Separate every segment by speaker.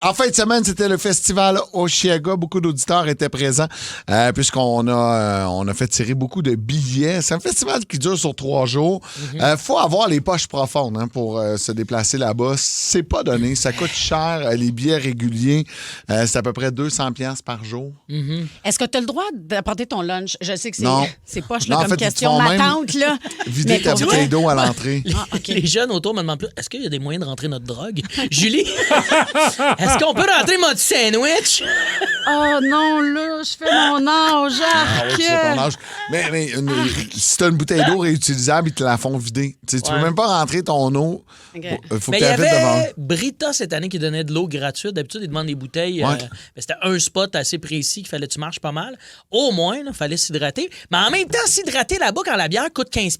Speaker 1: En fin de semaine, c'était le festival Osheaga. Beaucoup d'auditeurs étaient présents puisqu'on a fait tirer beaucoup de billets. C'est un festival qui dure sur 3 jours. Faut avoir les poches profondes pour se déplacer là-bas. C'est pas donné. Ça coûte cher. Les billets réguliers, c'est à peu près 200$ par jour.
Speaker 2: Est-ce que tu as le droit d'apporter ton lunch? Je sais que
Speaker 1: Non.
Speaker 2: c'est poche
Speaker 1: Non,
Speaker 2: là,
Speaker 1: en
Speaker 2: comme
Speaker 1: fait, ils te
Speaker 2: question.
Speaker 1: font
Speaker 2: Ma
Speaker 1: même
Speaker 2: tante, là.
Speaker 1: Vider ta bouteille d'eau à l'entrée.
Speaker 3: Les jeunes autour me demandent plus, est-ce qu'il y a des moyens de rentrer notre drogue? Julie, est-ce qu'on peut rentrer mon petit sandwich?
Speaker 2: Oh non, là, je fais mon âge.
Speaker 1: Oui, tu fais ton âge. Mais si tu as une bouteille d'eau réutilisable, ils te la font vider. Tu peux même pas rentrer ton eau. Faut que
Speaker 3: Mais
Speaker 1: tu
Speaker 3: il y
Speaker 1: la vides devant.
Speaker 3: avait Brita cette année qui donnait de l'eau gratuite. D'habitude, ils demandent des bouteilles.
Speaker 1: Ouais.
Speaker 3: Mais c'était un spot assez précis qu'il fallait que tu marches pas mal. Au moins, il fallait s'hydrater. Mais en même temps, s'hydrater là-bas quand la bière coûte 15$,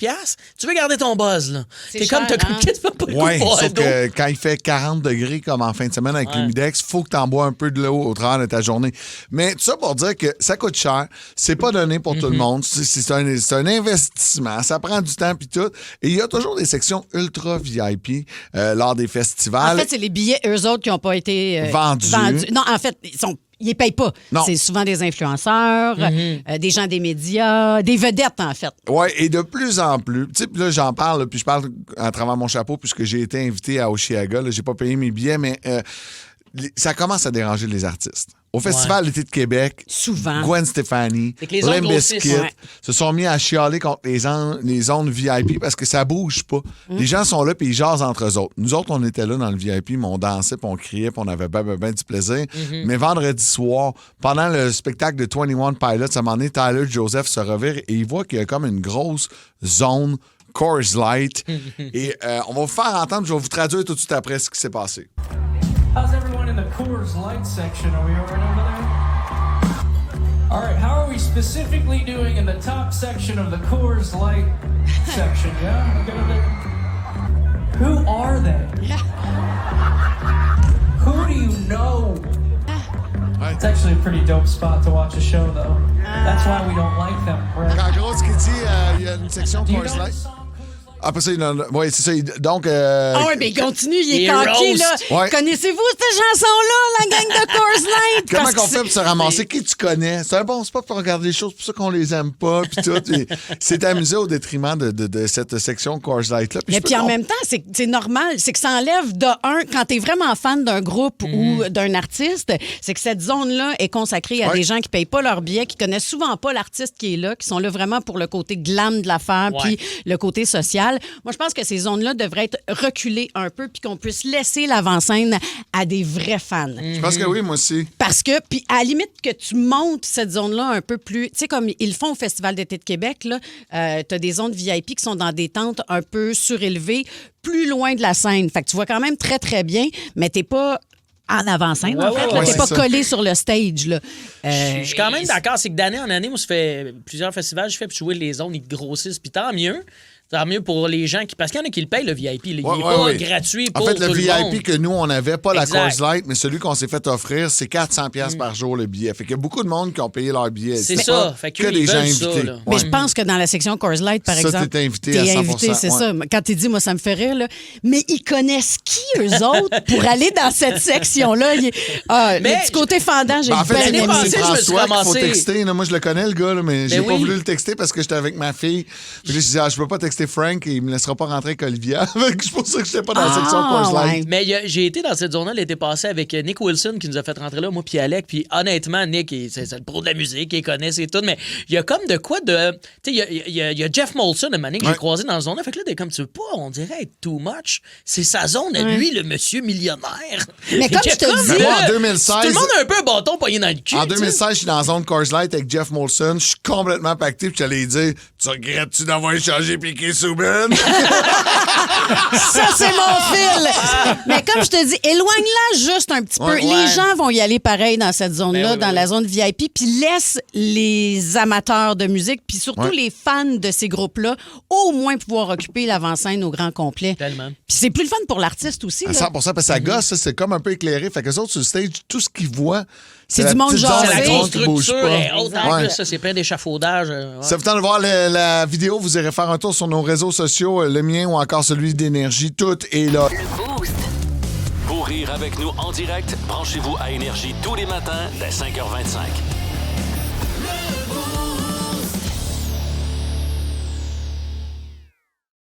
Speaker 3: tu veux garder ton buzz. Là.
Speaker 2: C'est
Speaker 3: T'es comme,
Speaker 2: cher,
Speaker 3: t'as comme
Speaker 2: hein?
Speaker 3: quasiment pas le goût
Speaker 1: Oui,
Speaker 3: de boire
Speaker 1: sauf
Speaker 3: d'eau.
Speaker 1: que quand il fait 40 degrés comme en fin de semaine avec l'humidex, il faut que tu en bois un peu de l'eau au travers de ta journée. Mais tout ça pour dire que ça coûte cher, c'est pas donné pour tout le monde, c'est un investissement, ça prend du temps puis tout. Et il y a toujours des sections ultra VIP lors des festivals.
Speaker 2: En fait, c'est les billets, eux autres, qui n'ont pas été
Speaker 1: Vendus.
Speaker 2: Non, en fait, ils les payent pas.
Speaker 1: Non.
Speaker 2: C'est souvent des influenceurs, des gens des médias, des vedettes, en fait.
Speaker 1: Oui, et de plus en plus. Tu sais, puis là, j'en parle, puis je parle à travers mon chapeau, puisque j'ai été invité à Osheaga. Là, j'ai pas payé mes billets, mais ça commence à déranger les artistes. Au Festival d'été de Québec,
Speaker 2: Souvent.
Speaker 1: Gwen Stefani,
Speaker 3: C'est que les ondes
Speaker 1: Limp
Speaker 3: grossissent.
Speaker 1: Bizkit
Speaker 3: Ouais.
Speaker 1: se sont mis à chialer contre les zones VIP parce que ça bouge pas. Les gens sont là puis ils jasent entre eux autres. Nous autres, on était là dans le VIP, mais on dansait, puis on criait, puis on avait ben du plaisir. Mais vendredi soir, pendant le spectacle de 21 Pilots, à un moment donné, Tyler Joseph se revire et il voit qu'il y a comme une grosse zone Coors Light. Et on va vous faire entendre, je vais vous traduire tout de suite après ce qui s'est passé.
Speaker 4: How's everyone in the Coors Light section? Are we all right over there? All right, how are we specifically doing in the top section of the Coors Light section? Yeah? We good over there? Who are they? Who do you know? It's actually a pretty dope spot to watch a show, though. That's why we don't like them.
Speaker 1: En gros, ce qu'il dit, il y a une section
Speaker 4: Do you
Speaker 1: Coors
Speaker 4: know the
Speaker 1: Light.
Speaker 4: song?
Speaker 1: Après ça, oui, c'est ça. Donc,
Speaker 2: Ah oui, mais il continue, il est
Speaker 3: Les
Speaker 2: coquille, là.
Speaker 3: roasts.
Speaker 1: Ouais.
Speaker 2: Connaissez-vous cette chanson-là, la gang de Coors Light?
Speaker 1: comment
Speaker 2: Parce
Speaker 1: qu'on
Speaker 2: que
Speaker 1: fait pour se ramasser? Qui tu connais? C'est un bon spot pour regarder les choses, pour ça qu'on les aime pas, puis tout. Et c'est amusé au détriment de cette section Coors Light-là.
Speaker 2: Mais puis en même temps, c'est normal. C'est que ça enlève de un, quand tu es vraiment fan d'un groupe ou d'un artiste, c'est que cette zone-là est consacrée à
Speaker 1: Ouais.
Speaker 2: des gens qui payent pas leur billet, qui connaissent souvent pas l'artiste qui est là, qui sont là vraiment pour le côté glam de l'affaire, puis le côté social. Moi, je pense que ces zones-là devraient être reculées un peu, puis qu'on puisse laisser l'avant-scène à des vrais fans.
Speaker 1: Je pense que oui, moi aussi.
Speaker 2: Parce que, puis à la limite que tu montes cette zone-là un peu plus, tu sais, comme ils le font au Festival d'été de Québec, là, tu as des zones VIP qui sont dans des tentes un peu surélevées, plus loin de la scène. Fait que tu vois quand même très, très bien, mais t'es pas en avant-scène, en fait.
Speaker 1: ouais,
Speaker 2: T'es
Speaker 1: c'est
Speaker 2: pas
Speaker 1: ça.
Speaker 2: collé sur le stage, là.
Speaker 3: Je suis quand même d'accord. C'est que d'année en année, moi, ça fait plusieurs festivals, je fais puis jouer les zones, ils grossissent, puis tant mieux. Tant mieux pour les gens qui. Parce qu'il y en a qui le payent, le VIP. Là. Il n'est pas gratuit
Speaker 1: En
Speaker 3: pour
Speaker 1: fait, le
Speaker 3: tout
Speaker 1: VIP
Speaker 3: le monde.
Speaker 1: que nous, on n'avait, pas la
Speaker 3: Exact.
Speaker 1: Coors Light, mais celui qu'on s'est fait offrir, c'est 400$ par jour le billet. Fait qu'il y a beaucoup de monde qui ont payé leur billet.
Speaker 3: C'est
Speaker 1: pas
Speaker 3: ça. Fait
Speaker 1: que
Speaker 3: qu'eux,
Speaker 1: des
Speaker 3: ils
Speaker 1: gens
Speaker 3: veulent ça,
Speaker 1: invités.
Speaker 3: là.
Speaker 2: Mais
Speaker 1: Ouais.
Speaker 2: je pense que dans la section Coors Light, par
Speaker 1: Ça,
Speaker 2: exemple.
Speaker 1: t'es invité à 100%,
Speaker 2: c'est
Speaker 1: ouais.
Speaker 2: ça. Quand t'es dit, moi, ça me fait rire, là. Mais ils connaissent qui, eux autres, pour aller dans cette section-là?
Speaker 3: Mais
Speaker 2: le petit côté fendant, j'ai
Speaker 1: Ben, en fait,
Speaker 2: bien
Speaker 3: l'année
Speaker 2: aimé.
Speaker 3: passée,
Speaker 1: c'est
Speaker 3: je me suis
Speaker 1: François qu'il faut
Speaker 3: ramassé.
Speaker 1: texter. Là, moi, je le connais, le gars, là, mais j'ai
Speaker 3: Ben
Speaker 1: pas
Speaker 3: oui.
Speaker 1: voulu le texter parce que j'étais avec ma fille. Puis là, je disais, je peux pas texter Frank et il me laissera pas rentrer avec Olivia. C'est pour ça que j'étais pas dans la section Coors Light.
Speaker 2: ouais.
Speaker 3: Mais j'ai été dans cette zone-là l'été passé avec Nick Wilson qui nous a fait rentrer là, moi puis Alec. Puis honnêtement, Nick, c'est le pro de la musique, il connaît, c'est tout. Mais il y a comme de quoi de. Tu sais, il y a Jeff Molson, un moment donné, que j'ai croisé dans la zone-là. Fait que là, t'es comme tu veux pas, on dirait être too much. C'est sa zone à lui, le monsieur millionnaire.
Speaker 2: Mais comme je te dis-
Speaker 1: Mais moi, en
Speaker 3: là,
Speaker 1: 2016
Speaker 3: tout le monde a un peu un bâton pogné dans le cul.
Speaker 1: En
Speaker 3: tu sais.
Speaker 1: 2016, je suis dans la zone Coors Light avec Jeff Molson. Je suis complètement pacté. Puis j'allais dire, tu regrettes-tu d'avoir échangé Piqué Souben?
Speaker 2: Ça, c'est mon fil! Mais comme je te dis, éloigne-la juste un petit peu.
Speaker 1: Ouais.
Speaker 2: Les gens vont y aller pareil dans cette zone-là,
Speaker 3: Ben oui,
Speaker 2: dans
Speaker 3: ben
Speaker 2: la
Speaker 3: oui.
Speaker 2: zone VIP, puis laisse les amateurs de musique, puis surtout
Speaker 1: Ouais.
Speaker 2: les fans de ces groupes-là, au moins pouvoir occuper l'avant-scène au grand complet.
Speaker 3: Tellement.
Speaker 2: Puis c'est plus le fun pour l'artiste aussi.
Speaker 1: À
Speaker 2: là.
Speaker 1: 100%, parce que ça gosse, ça, c'est comme un peu éclairé. Fait que les autres sur le stage, tout ce qu'ils voient,
Speaker 2: C'est
Speaker 1: la
Speaker 2: du monde
Speaker 1: petite
Speaker 2: jasé.
Speaker 1: zone
Speaker 3: C'est la
Speaker 1: avec
Speaker 3: grosse
Speaker 1: monde qui bouge
Speaker 3: structure
Speaker 1: pas.
Speaker 3: est haute en
Speaker 1: Ouais.
Speaker 3: plus, ça, c'est plein d'échafaudages. Ouais.
Speaker 1: Ça vous tente de voir la vidéo, vous irez faire un tour sur nos réseaux sociaux, le mien ou encore celui d'Énergie. Tout est là.
Speaker 5: Pour rire avec nous en direct? Branchez-vous à Énergie tous les matins dès 5h25.